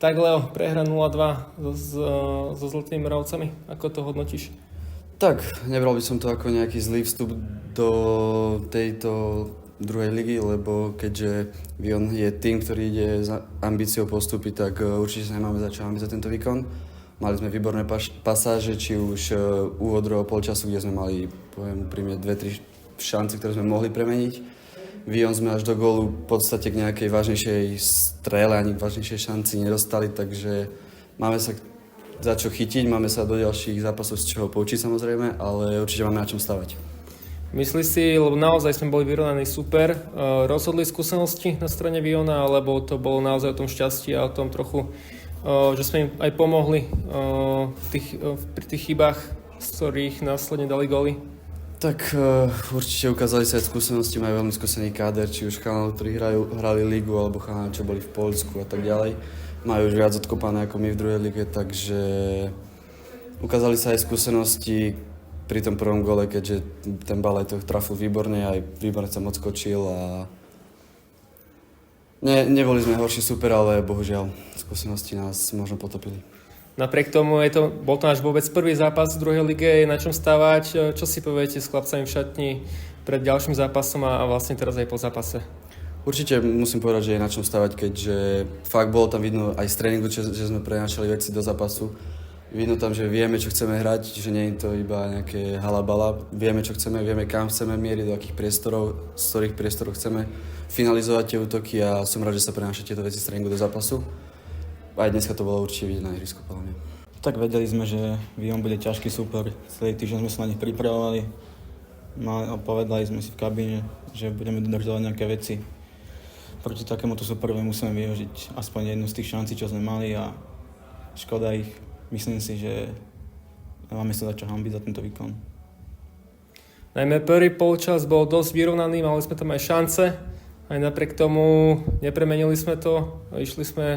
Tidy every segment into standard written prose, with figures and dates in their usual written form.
Tak Leo, prehra 0-2 so Zlatými Moravcami. Ako to hodnotíš? Tak, nebral by som to ako nejaký zlý vstup do tejto druhej ligy, lebo keďže Vion je tým, ktorý ide za ambíciou postupy, tak určite sa nemáme za čo hambiť za tento výkon. Mali sme výborné pasáže, či už úvod druhého polčasu, kde sme mali, poviem úprimne, 2-3 šance, ktoré sme mohli premeniť. Vion sme až do gólu v podstate k nejakej vážnejšej strele ani k vážnejšej šanci nedostali, takže máme sa za čo chytiť, máme sa do ďalších zápasov z čoho poučiť samozrejme, ale určite máme na čom stavať. Myslíš si, lebo naozaj sme boli vyrovnaní super, rozhodli skúsenosti na strane Viona, alebo to bolo naozaj o tom šťastí a o tom trochu, že sme im aj pomohli pri tých chybách, z ktorých následne dali góly? Tak určite ukázali sa aj skúsenosti, majú veľmi skúsený káder, či už chalanov, ktorí hrali ligu, alebo chalanov, čo boli v Poľsku a tak ďalej. Majú už viac odkopané ako my v druhej lige, takže ukázali sa aj skúsenosti pri tom prvom gole, keďže ten Balaj to trafil výborne, aj výborne sa moc skočil a neboli sme horší super, ale bohužiaľ skúsenosti nás možno potopili. Napriek tomu bol to náš vôbec prvý zápas v druhej lige, je na čom stávať. Čo si poviete s chlapcami v šatni pred ďalším zápasom a vlastne teraz aj po zápase? Určite musím povedať, že je na čom stávať, keďže fakt bolo tam vidno aj z tréningu, že sme prenášali veci do zápasu. Vidno tam, že vieme, čo chceme hrať, že nie je to iba nejaké halabala. Vieme, čo chceme, vieme, kam chceme mieriť, do akých priestorov, z ktorých priestorov chceme finalizovať tie útoky a som rád, že sa prenášajú tieto veci z tréningu do zápasu. Aj dneska to bolo určite vidieť na ihrisku, podľa mňa. Tak vedeli sme, že Vion bude ťažký súper. Celý týždeň sme sa na nich pripravovali. Povedali sme si v kabíne, že budeme dodržovať nejaké veci. Proti takémuto súperovi musíme využiť aspoň jednu z tých šancí, čo sme mali a škoda ich. Myslím si, že máme sa za čo hanbiť za tento výkon. Najmä prvý polčas bol dosť vyrovnaný, mali sme tam aj šance. Aj napriek tomu nepremenili sme to, išli sme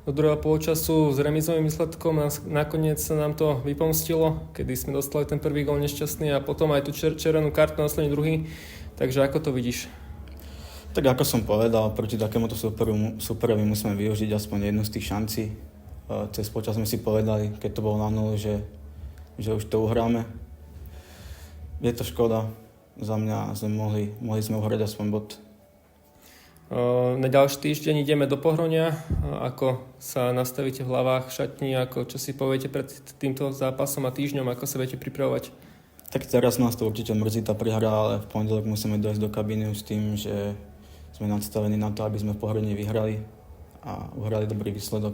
do druhého polčasu s remizovým výsledkom, nakoniec sa nám to vypomstilo, kedy sme dostali ten prvý gól nešťastný a potom aj tú červenú kartu následne druhý. Takže ako to vidíš? Tak ako som povedal, proti takémuto superovi musíme využiť aspoň jednu z tých šancí. Cez počas sme si povedali, keď to bolo na nulu, že už to uhráme. Je to škoda, za mňa sme mohli sme uhrať aspoň bod. Na ďalší týždeň ideme do Pohronia. Ako sa nastavíte v hlavách, v šatni, čo si poviete pred týmto zápasom a týždňom, ako sa viete pripravovať? Tak teraz nás to určite mrzí tá prihra, ale v pondelok musíme dojsť do kabíny s tým, že sme nastavení na to, aby sme v Pohroni vyhrali a uhrali dobrý výsledok.